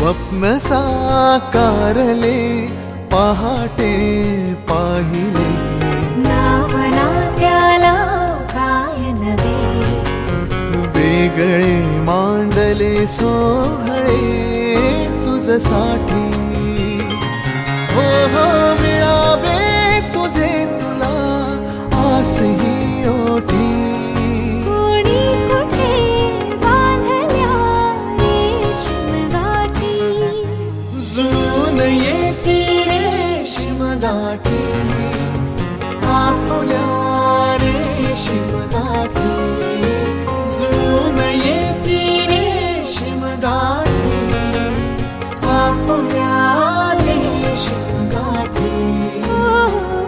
स्वप्न साकारले पहाटे पाहिले नावना त्याला काय नवे वेगळे मांडले सोहळे तुझसाठी हो हो मिळावे तुझे तुला आसही ओठी गाठी आपुल्या रेशीम गाठी जुळून येती रेशीम गाठी आपुल्या रेशीम गाठी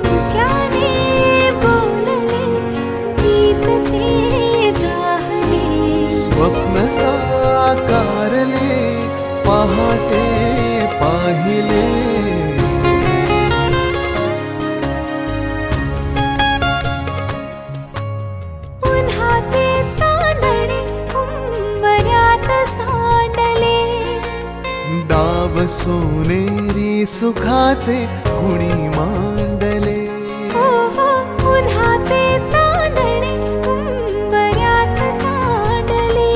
मुक्याने बोलले गीत ते जाहले स्वप्न साकारले पहाटे पाहिले सोनेरी सुखाचे कुणी मांडले उन्हाचे चांदणे उंबऱ्यात सांडले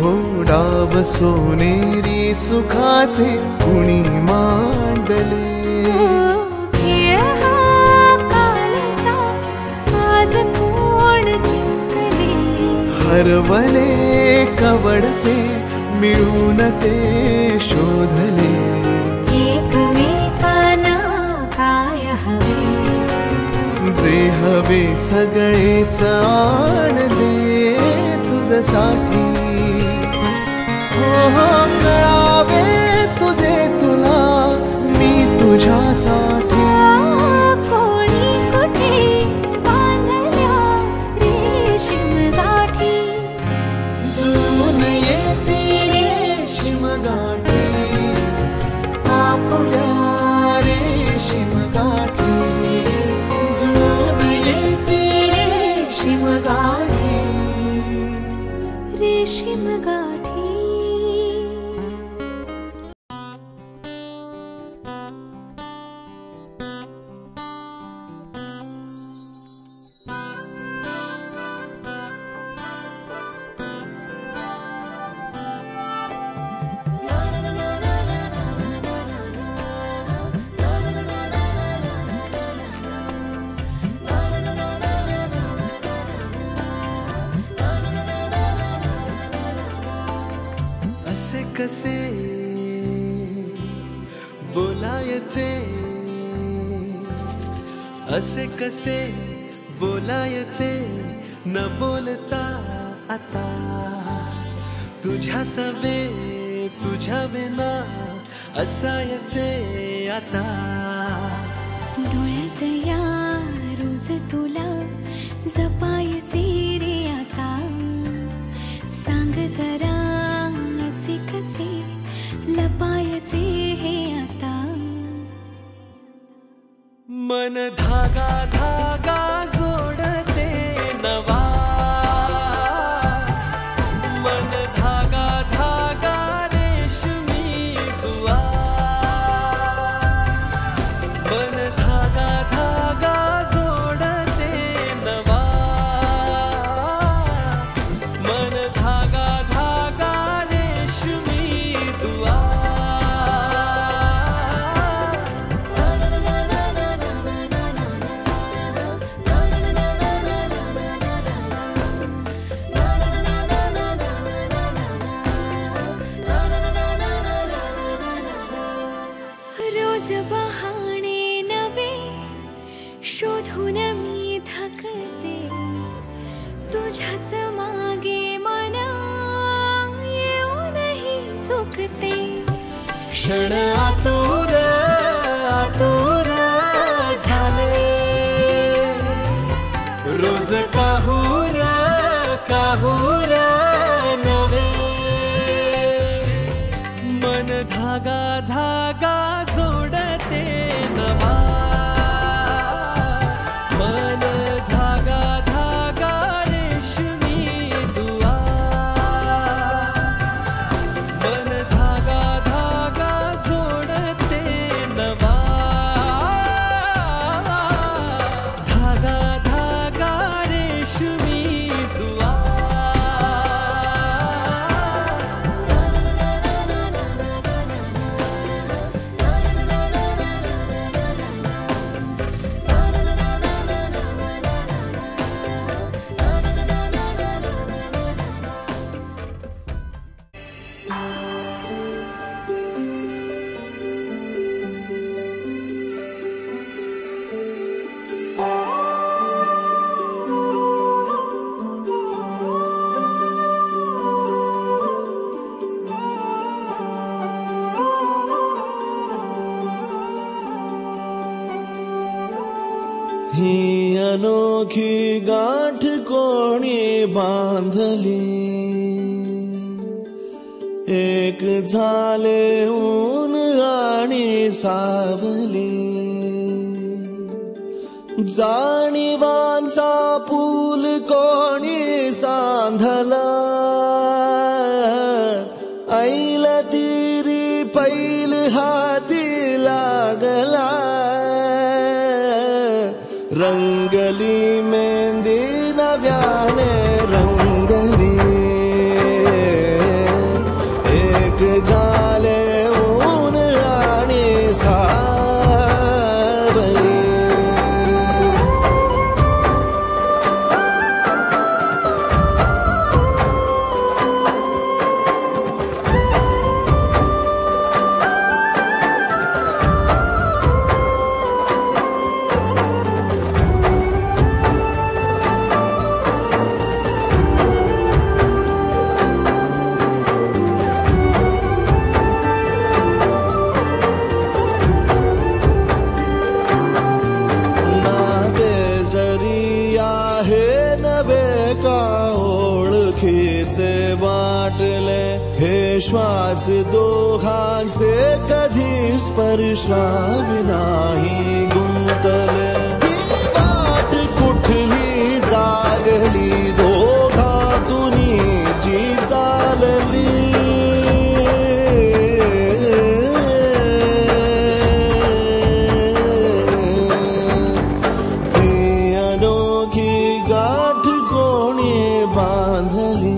हो डाव सोनेरी सुखाचे कुणी मांडले खेळ हा कालचा आज कोण जिंकले हरवले कवडसे मिळून ते शोधले एकमेकांना काय हवे जे हवे सगळेच आणले तुझ्यासाठी हो हो कळावे तुझे तुला मी तुझ्यासाठी कोणी कुठे बांधल्या रेशीम गाठी जुळून येते गाठी आपुल्या रेशीम गाठी जुळून येते रेशीम गाठी रेशीम गाठी कसे बोलायचे असे कसे बोलायचे न बोलता आता तुझ्या सवे तुझ्या विना असायचे आता डोळ्यात या रोज तुला जपायचे रे आता सांग जरा कसे लपायचे हे आता मन धागा धागा जोडते नवा मन धागा धागा रेशमी दुआ मन धागा धागा जोडते नवा मन धागा धागा बहाणे नवे शोधून मी थकते तुझ्याच मागे मन येऊनही चुकते क्षण आतुर आतुर झाले रोज काहूर काहूर नवे मन धागा धागा जोडते नवा मन धागा धागा रेशमी दुआ मन धागा धागा अनोखी गाठ कोणी बांधली, एक झाले ऊन आणि सावली, जाणीवांचा पूल कोणी सांधला, ऐल तिरी पैल हाती लागला, रंगली मेहंदी नव्याने रंगली, एक झाले ऊन आणि सावली. हे श्वास दोघांचे कधी स्पर्शाविनाही गुंतले, वाट कुठली जागली दोघातुनी जी चालली, ही अनोखी गाठ कोणी बांधली,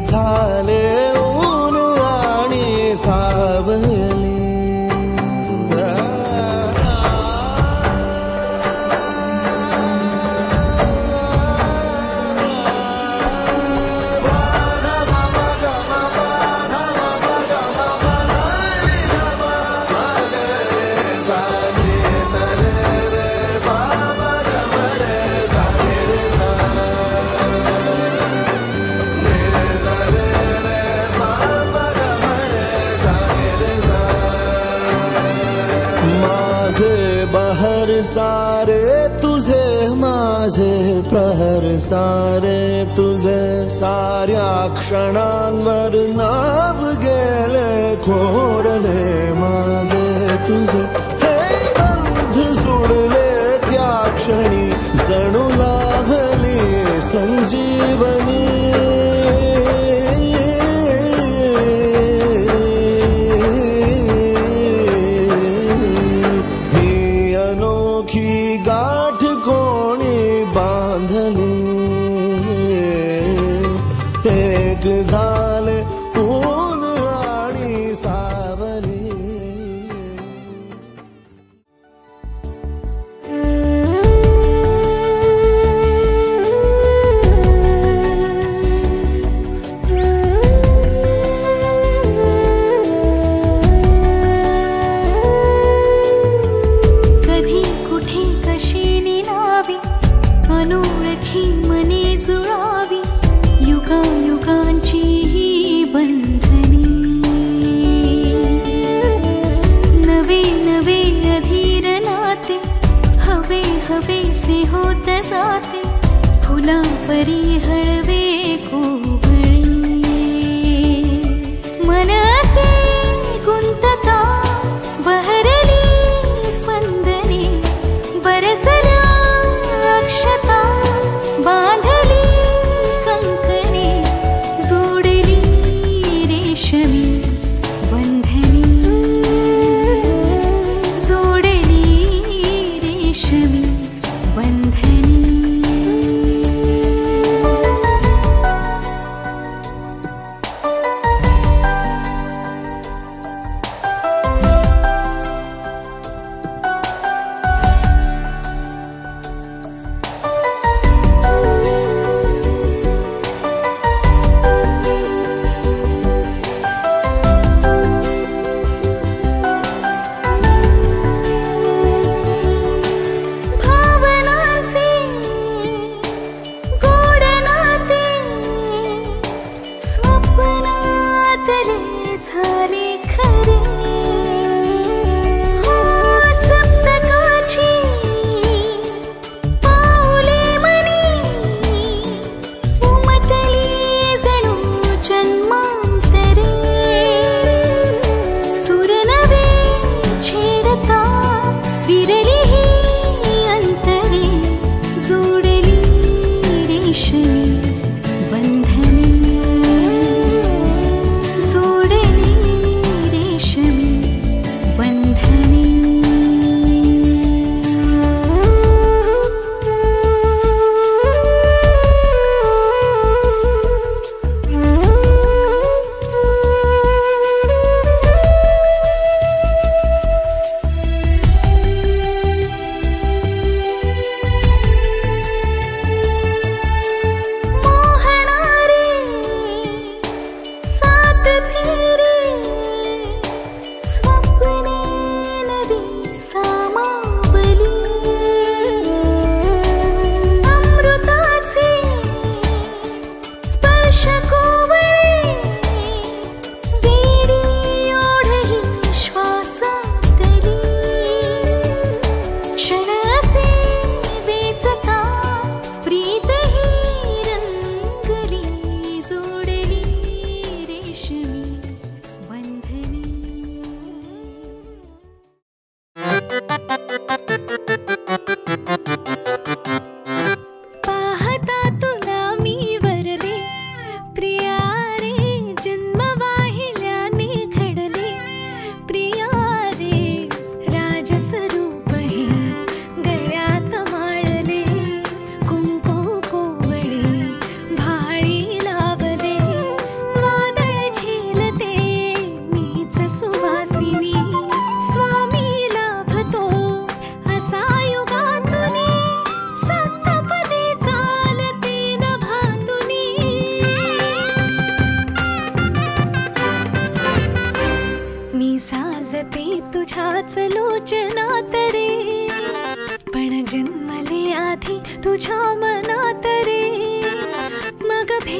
झाले ऊन आणि सावली. बहर सारे तुझे माझे प्रहर सारे तुझे, साऱ्या क्षणांवर नाव गेले खोरले माझे तुझे, हे बंध सोडले त्या क्षणी जणू लाभली संजीवनी, गाठ कोणी बांधली, एक झाले ऊन आणि सावली. अनोळखी मने जुळावी, युगायुगांची ही बंधने, नवे नवे अधीर नाते, हवे हवेसे होत जाते, फुला परी हळवे कोवळे, मन असे गुंतता बहरली स्पंदने, बरसल्या अक्षता बांधली कंकणे, जोडली रेशमी बंधनी, जोडली रेशमी बंधनी.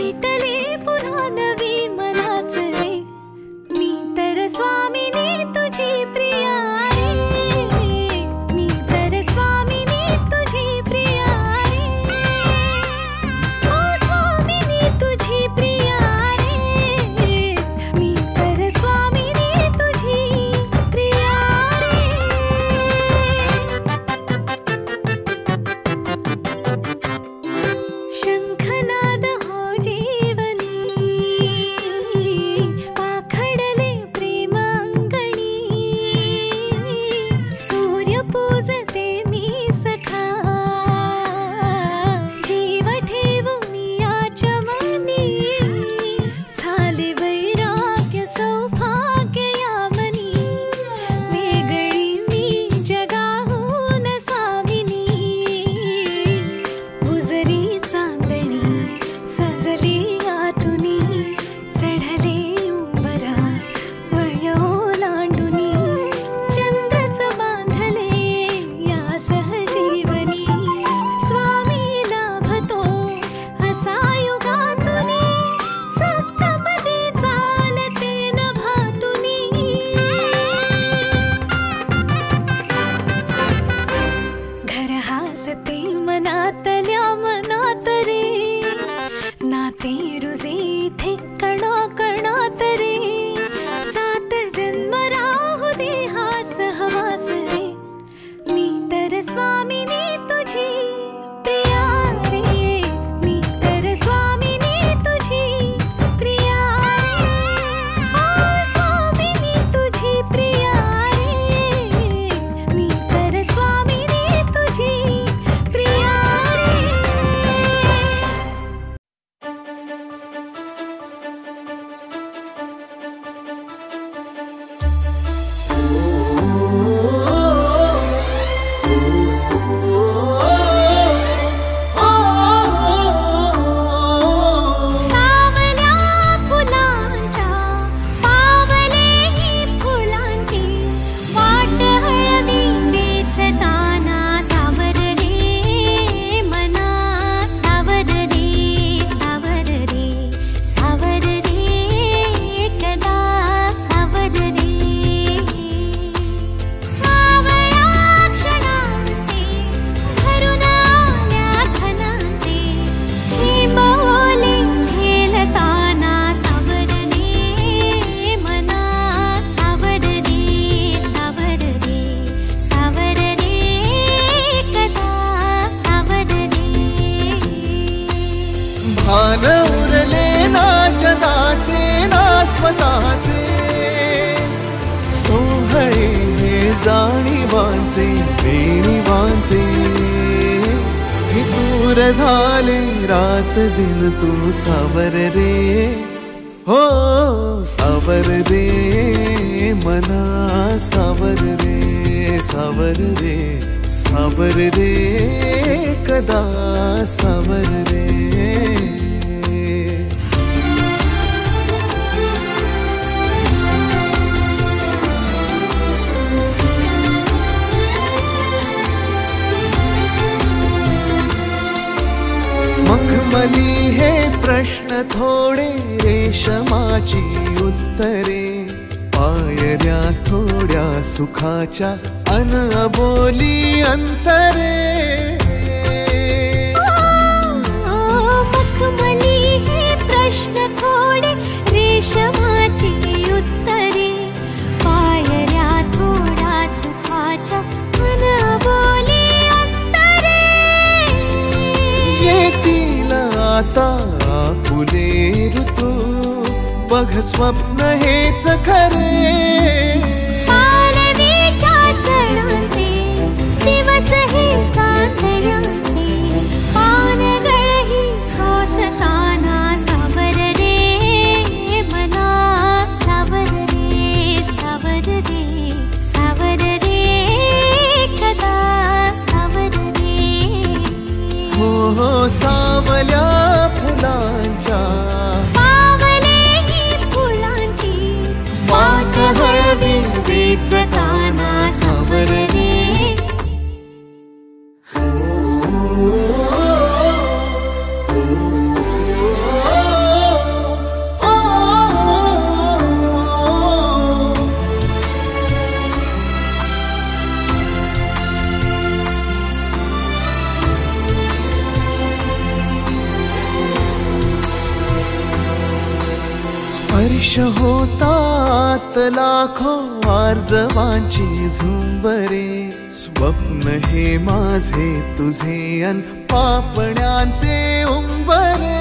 पेटले पुन्हा नवी मनाच रे मी तर स्वामिनी तुझी प्रिया रे मी तर स्वामिनी तुझी प्रिया रे ओ स्वामिनी तुझी प्रिया रे मी तर स्वामिनी तुझी प्रिया रे शंखनाद हो जीवनी पाखडले प्रेमांगणी सूर्य पूजते मी सखा जीव ठेवून याच्या मनी झाले वैराग्य सौभाग्य यामनी वेगळी मी जगाहून साविनी बुजरी चांदणी सजली आतुनी चढले उंबरा वयो लांडुनी चंद्रच बांधले या सहजीवनी स्वामी लाभतो असा युगातुनी सप्तपदी चालते नभातुनी घर हासते मनातल्या मनात रे नाते रुजे इथे कणा कणात रे सात जन्म राहू दे हा सहवास रे मी तर स्वामिनी तुझी प्रिया रे मी तर स्वामिनी तुझी प्रिया रे ओ स्वामिनी तुझी प्रिया रे मी तर स्वामिनी तुझी प्रिया रे सावल्या फुलांच्या पावलेही फुलांची वाट हळवी वेचताना सावर रे मना सावर रे सावर रे सावर रे कदा सावर रे सावळ्या क्षणांचे भरून आल्या खणांचे ही बोले झेलताना सावर रे मना सावर रे सावर रे सावर रे कदा सावर रे भान उरले ना जगाचे ना स्वतःचे सोहळे जाणीवांचे बेणीवांचे हे दूर झाले रात दिन तू सावर रे हो सावर रे मना सावर रे सावर रे सावर रे कदा सावर रे मखमली हे प्रश्न थोडे रेशमाची उत्तरे पायऱ्या थोड्या सुखाच्या अन अबोली अंतरे मखमली हे प्रश्न थोडे रेशमाची उत्तरे पायऱ्या थोडा सुखाच्या मन बोली अंतरे येतील आता फुले ऋतू बघ स्वप्न हेच खरे पालवीच्या सणांचे दिवस हे चांदण्याचे पानगळही सोसताना सावर रे मना सावर रे सावर रे सावर रे कदा सावर रे हो हो सावल्या फुलांच्या पावलेही फुलांची वाट हळवी वेचताना सावर रे स्पर्श होतात लाखो आर्जवांची झुंबरे, स्वप्न हे माझे तुझे अन पापण्यांचे उंबरे.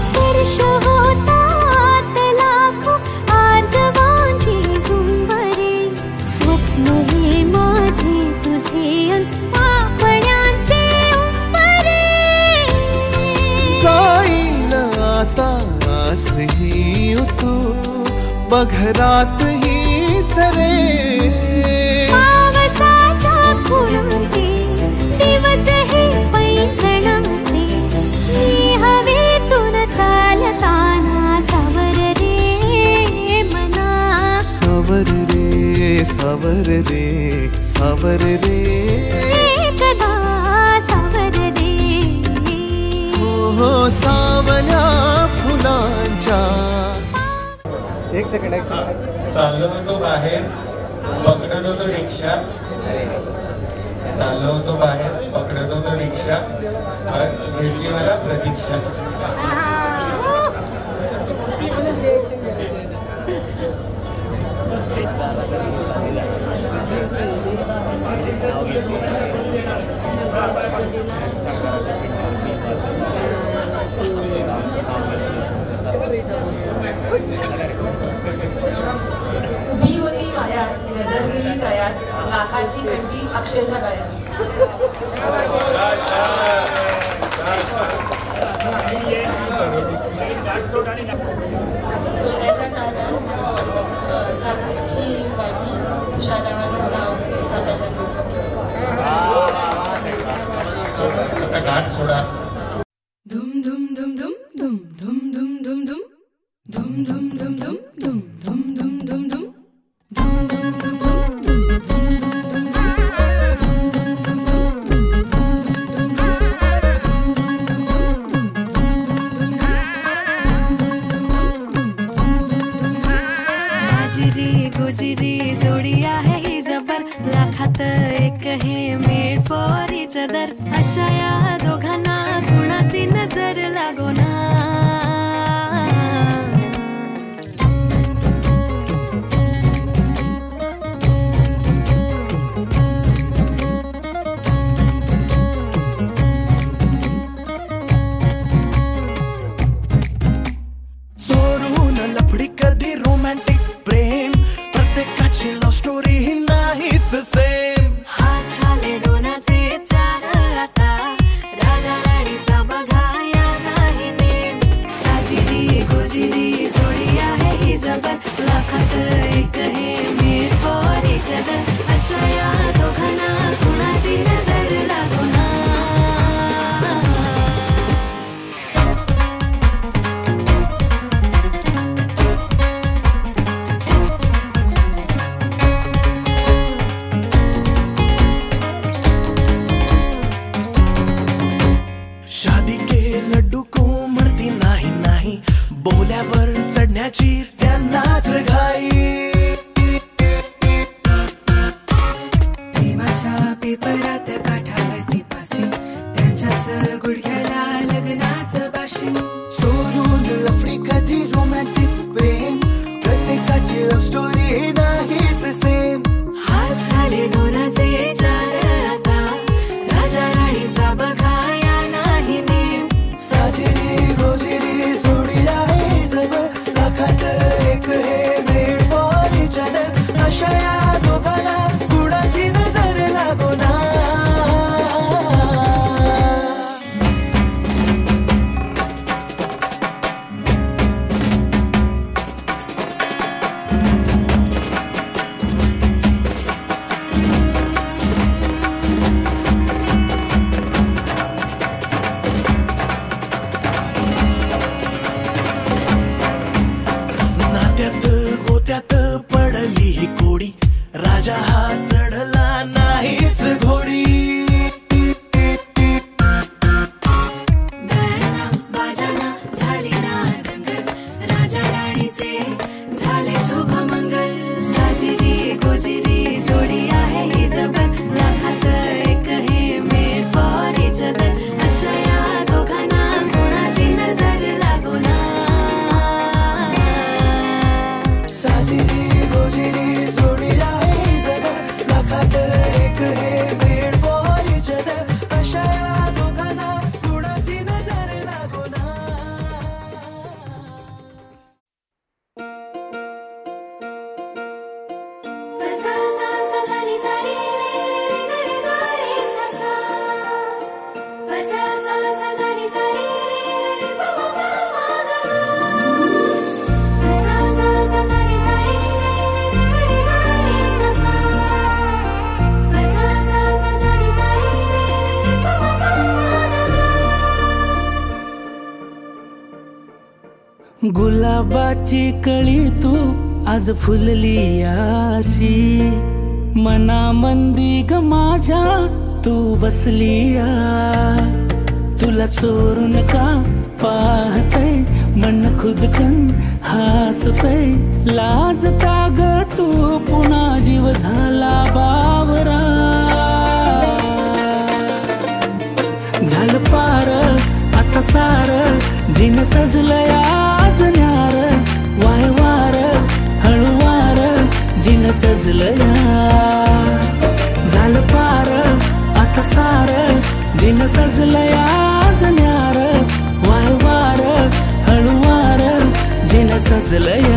स्पर्श होतात लाखो आर्जवांची झुंबरे, स्वप्न हे माझे तुझे अन पापण्यांचे उंबरे. जाईल आता आसही तू बघरात ही सरे, पावसाच्या फुलांचे दिवस हे पैंजणाचे, मी हवेतून चालताना सावर रे मना. सावर रे सावर रे सावर रे, एकदा सावर रे. हो सावल्या फुलांच्या. एक सेकंड. चाललो होतो बाहेर, पकडत होतो रिक्षा. चाललो होतो बाहेर, पकडत होतो रिक्षा, भेटली मला प्रतीक्षा. उभी होती मायात, नजर गेली तळ्यात, लाखाची कंठी अक्षयच्या गळ्यात. सोन्याच्या ताटात साखरेची वाटी, उषा नावाचं नाव साध्याच्या आता घाट सोडा. धुम धुम धुम धुम धुम धुम धुम धुम धुम धुम धुम धुम धुम धुम धुम धुम धुम धुम. साजिरी गोजिरी जोडी आहे ही जबर, लाखात एक हे मेड फॉर इच अदर. अशा या दोघांना कुणाची नजर लागो ना. चोरून लफडी कधी रोमॅन्टिक प्रेम, प्रत्येकाची लव्ह स्टोरी ही नाहीच सेम. हात झाले दोनाचे चार आता, राजा राणीचा बघा या नाही नेम. साजिरी गोजिरी जोडी आहे ही जबर, लाखात एक हे मेड फॉर इच अदर. अशा या दोघांना कुणाची नजर लागो ना. शादी के लड्डू को मरती नाही नाही, बोल्यावर चढण्याची त्यांनाच घाई. प्रेमाच्या पेपरात काठावरती पासी, त्यांच्याच गुडघ्याला लग्नाचं बाशी. चोरून लफडी कधी रोमॅन्टिक प्रेम, प्रत्येकाची लव्ह स्टोरी नाहीच सेम. हात झाले दोनाचे चार आता, राजा राणीचा बघा या नाही नेम. साजिरी गोजिरी जोडी आहे जबर, लाखात एक हे मेड फॉर इच अदर. अशा या दोघांना कुणाची नजर लागो ना. गुलाबाची कळी तू आज फुलली अशी, मनामंदी ग माझ्या तू बसली तुला चोरून का पाहतय मन खुदकन हसतय, लाजता ग तू पुन्हा जीव झाला बावरा. झालं पार आता सार जिन सजलंय आज न्यार, वाय वार हळूवार जिन सजलंय. झालं पार आता सार जिन सजलंय आज न्यार, वाय वार हळूवार जिन सजलंय.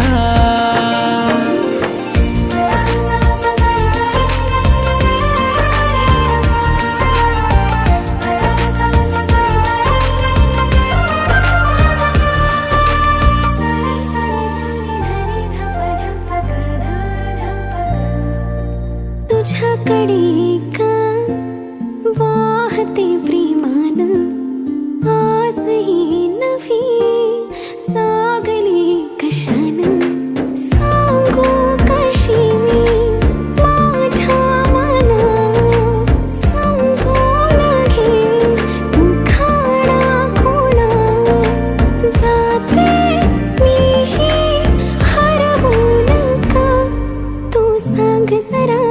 तुझ्याकडे का वाहते प्रेमान आसही नवी सागले कशान, सांगू कशी मी माझ्या मना समजून घे तू खाडा खुणा, जाते मीही हरवून का तू सांग जरा.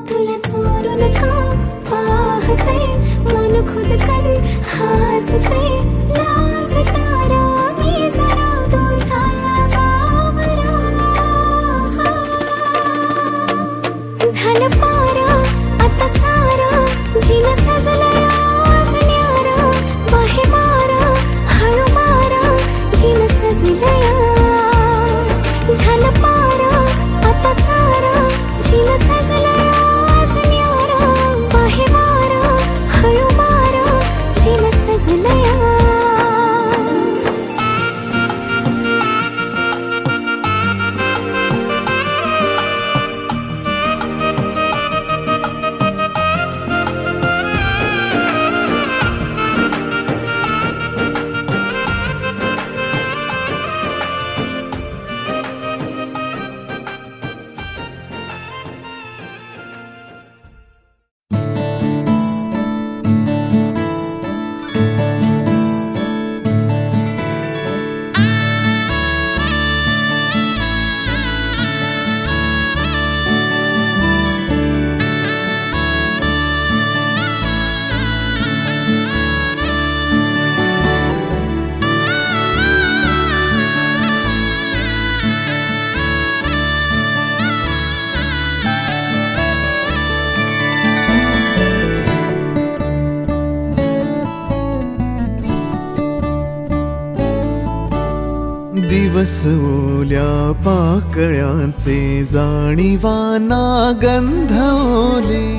तुला चोरून का पाहते मन खुदकन हसते, लाजता मी जरा तू झाला बावरा. झालं पारा आता सारा जिन सजलंय आज न्यारा, बाहे मारा हळू मारा जिन सजलंय. झालं पारा आता सारा जिन सजलंय आज न्यारा, बाहे मारा हळू मारा जिन सजलंय. दिवस ओल्या पाकळ्यांचे जाणीवाना गंध ओले,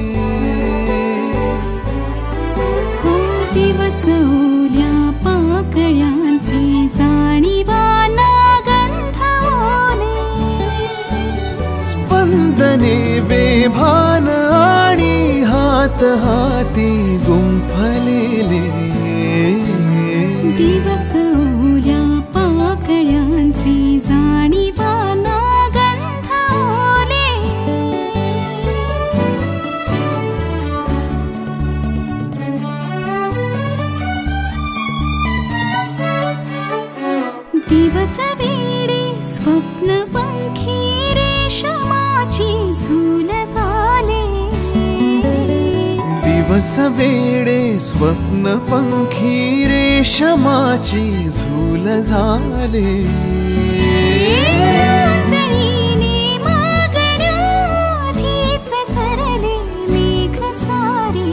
हो दिवस ओल्या पाकळ्यांचे जाणीवाना गंध ओले, स्पंदने बेभान आणि हात हाती गुंफलेले. दिवस ओल्या पाकळ्यांचे जाणीवाना गंध ओले. दिवस वेडे स्वप्न पंखी रेशमाची झूल झाले, दिवस वेडे स्वप्न पंखी रेशमाची झूल झाले. जळीने मागण्याआधीच झरले मेघ सारे,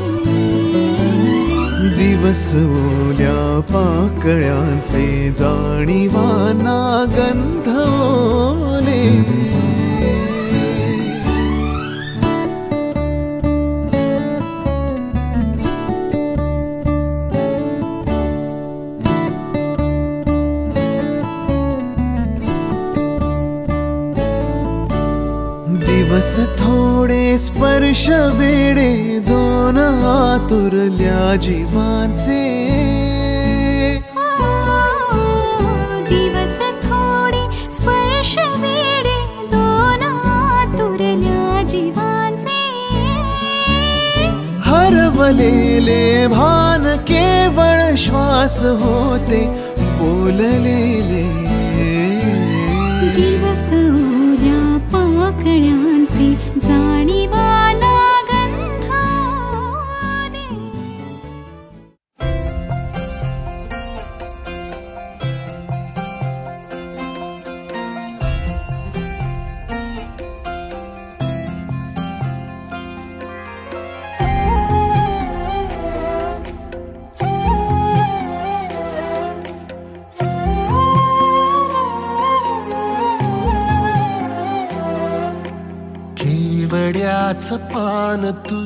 दिवस ओल्या पाकळ्यांचे जाणीवाना गंध ओले. दिवस थोडे स्पर्श वेडे दोन आतुरल्या जीवांचे, सावलेले भान केवळ श्वास होते बोललेले. दिवस ओल्या पाकळ्यांचे जाणीवाला गंधाने. केवड्याचं पान तू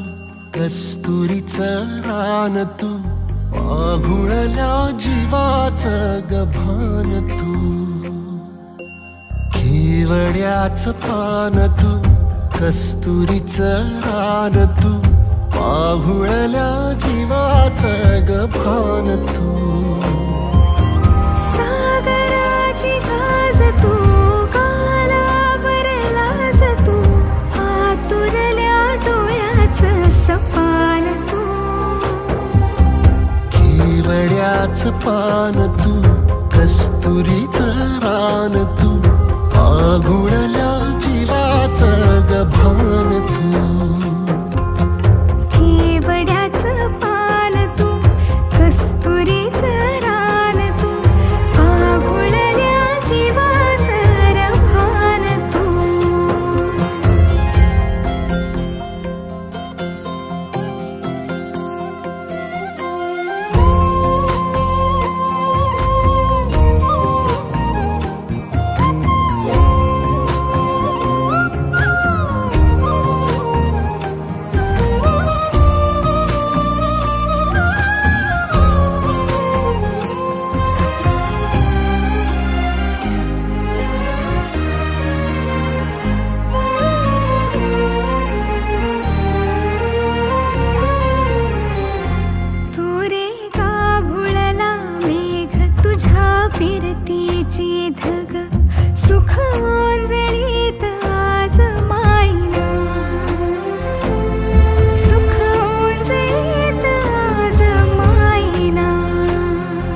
कस्तुरीचं रान तू पाघुळल्या जीवाचं गभान तू. केवड्याचं पान तू कस्तुरीचं रान तू पाघुळल्या जीवाचं गभान तू. सागराची गाज तू गालावर लाज तू आतुरल्या डोळ्याचं सपान तू. केवड्याचं पान तू कस्तुरीचं रान तू पाघुळल्या जीवाचं गभान तू. केवड्याचं पान तू कस्तुरीचं रान तू पाघुळल्या जीवाचं रभान तू. फिरतीची धग सुख ओंजळीत आज मायना. सुख ओंजळीत आज मायना.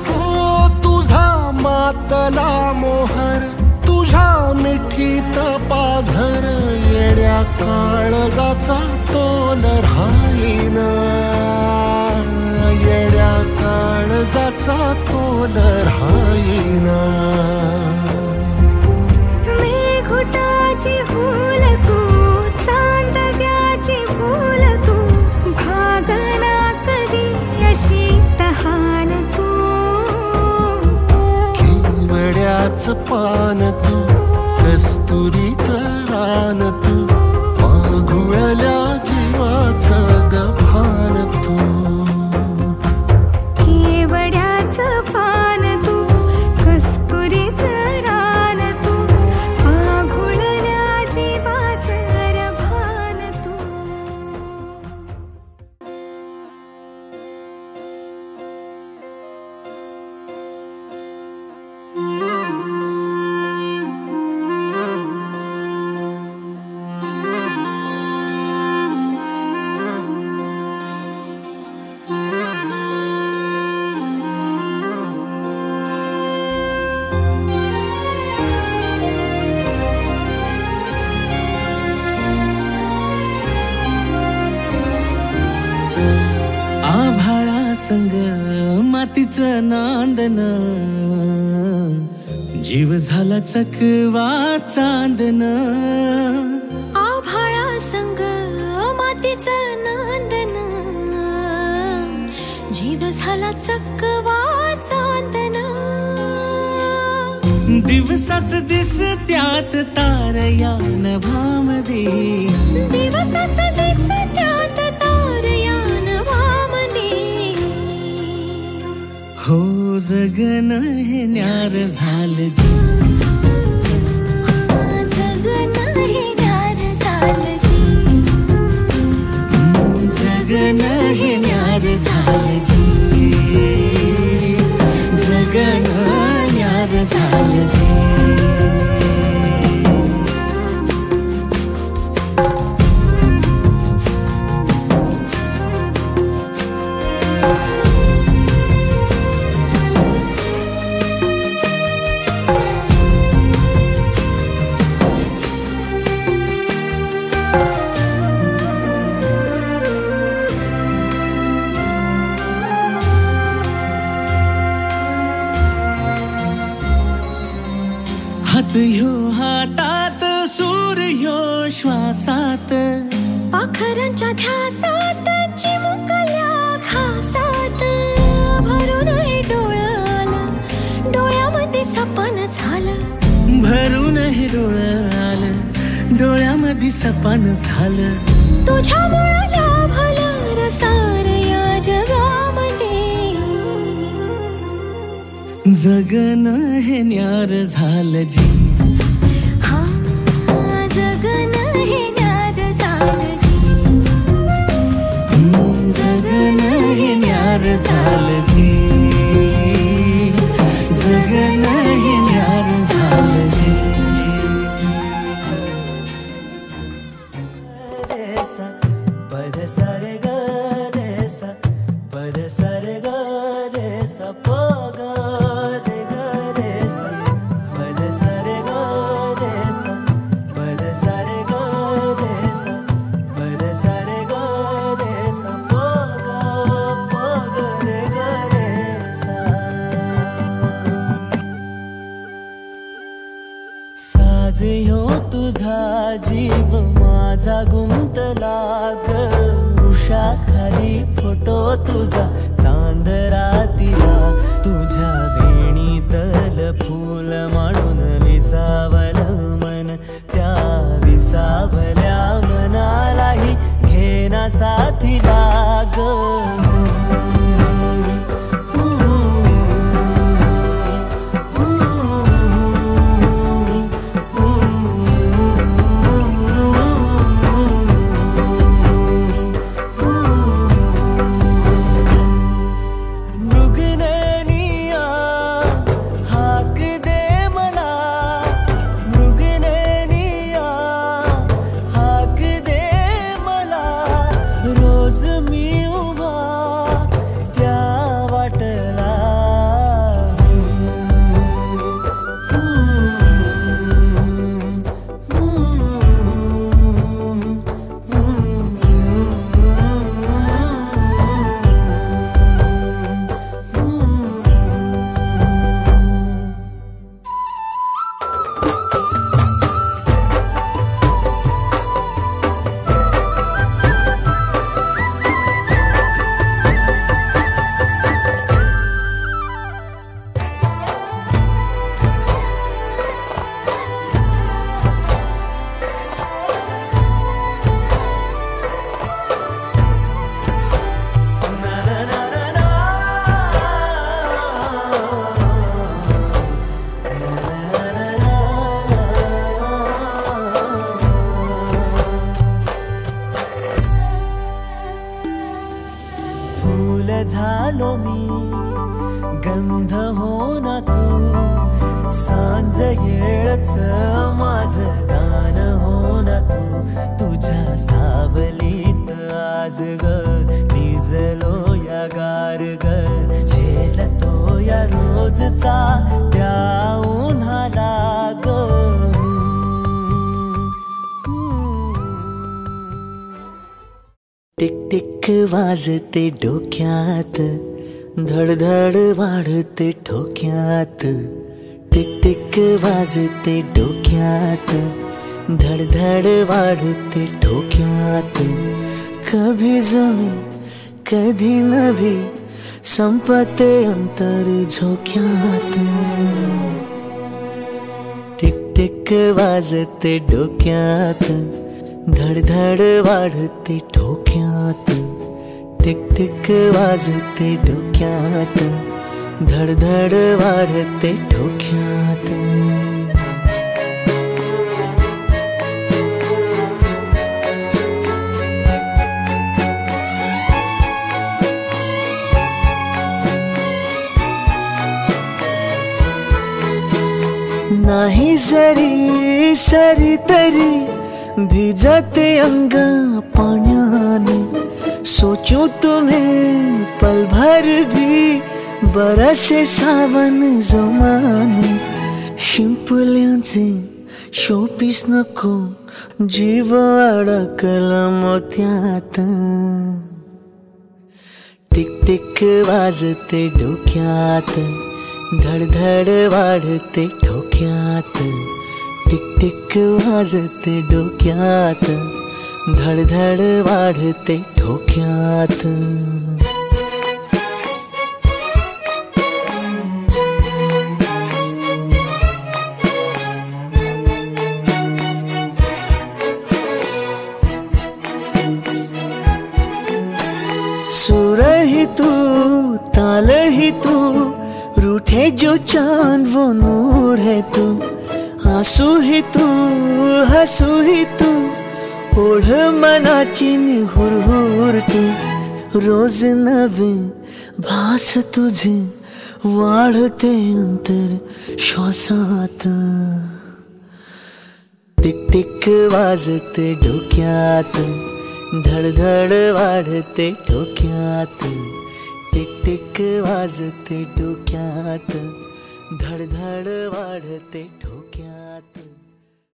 हो तुझा मातला मोहर तुझ्या मिठीत पाझर येड्या काळजाचा तोल राहीना. येड्या काळजाचा तोल राहीना. मेघुटाची फूल तू चांदव्याची फूल तू भागना कधी अशी तहान तू. केवड्याचं पान तू कस्तुरीचं रान तू पाघुळल्या जीवाचं गभान तू. केवड्याचं पान तू कस्तुरीचं रान तू पाघुळल्या जीवाचं रभान तू. आभाळा संग मातीचं नांदन जीव झाला चकवा चांदन. आभाळा संग मातीचं नांदन जीव झाला चकवा चांदन. दिवसाच दिस त्यात तारया नभामध्ये. दिवसाच दिस त्यात तारया नभामध्ये. हो जगन हे न्यार झालं जी. जगन हे न्यार झालं जी. जगन हे न्यार झालं जी. जगन न्यार झालं जी. ह्यो हातात सूर ह्यो श्वासात पाखरांच्या ध्यासात चिमुकल्या घासात भरून हे डोळं आलं डोळ्यामध्ये सपन झालं भरून हे डोळं आलं डोळ्यामध्ये सपन झालं तुझ्यामुळं लाभलं रसार या जगामध्ये जगणं हे न्यार झालं जी हा जगणं हे न्यार झालं जी जगणं हे न्यार झालं जी जगणं हे न्यार झालं जी पद सरे ग रे सा पद सरे ग रे सा प ग रे ग रे सा पद सरे ग रे सा पद सरे ग रे सा पद सरे ग रे सा प ग रे ग रे सा साज ह्यो तुझा जीव माझा गुंतला ग उषा खाली फोटो तुझा चांद रातीला तुझ्या वेणीतल फूल म्हणून विसावलं मन त्या विसावल्या मनालाही घेना साथीला ग झालो मी गंध हो ना तू सांज येळच माझं गान हो ना तू तुझ्या सावलीत आज ग निजलो या गार ग झेलतो या रोजचा त्या उन्हाला ग टिक टिक वाजते डोक्यात धडधड वाढते ठोक्यात टिक टिक वाजते डोक्यात धडधड वाढते ठोक्यात कभी जमी कधी नभी संपते अंतर झोक्यात टिक टिक वाजते डोक्यात धडधड वाढते ठोक्यात टिक टिक वाजते डोक्यात धडधड वाढते ठोक्यात नाही जरी सरी तरी भिजते अंग पाण्याने सोचो तुम्हें पल भर भी बरसे सावन जमाने शिंपल्यांचे शोपीस नको जीव अडकला मोत्यात टिक टिक वाजते डोक्यात धडधड वाढते ठोक्यात टिक टिक वाजते डोक्यात, धडधड वाढते ठोक्यात. सुर ही तू, ताल ही तू, रूठे जो चांद वो नूर है तू. आंसू ही तू, हंसू ही तू, ओढ मनाची हुरहुर तू. रोज नवे भास तुझे, वाढते अंतर श्वासात. टिक टिक वाजते डोक्यात, धडधड वाढते ठोक्यात. टिक टिक वाजते डोक्यात, धडधड वाढते ठोक्यात.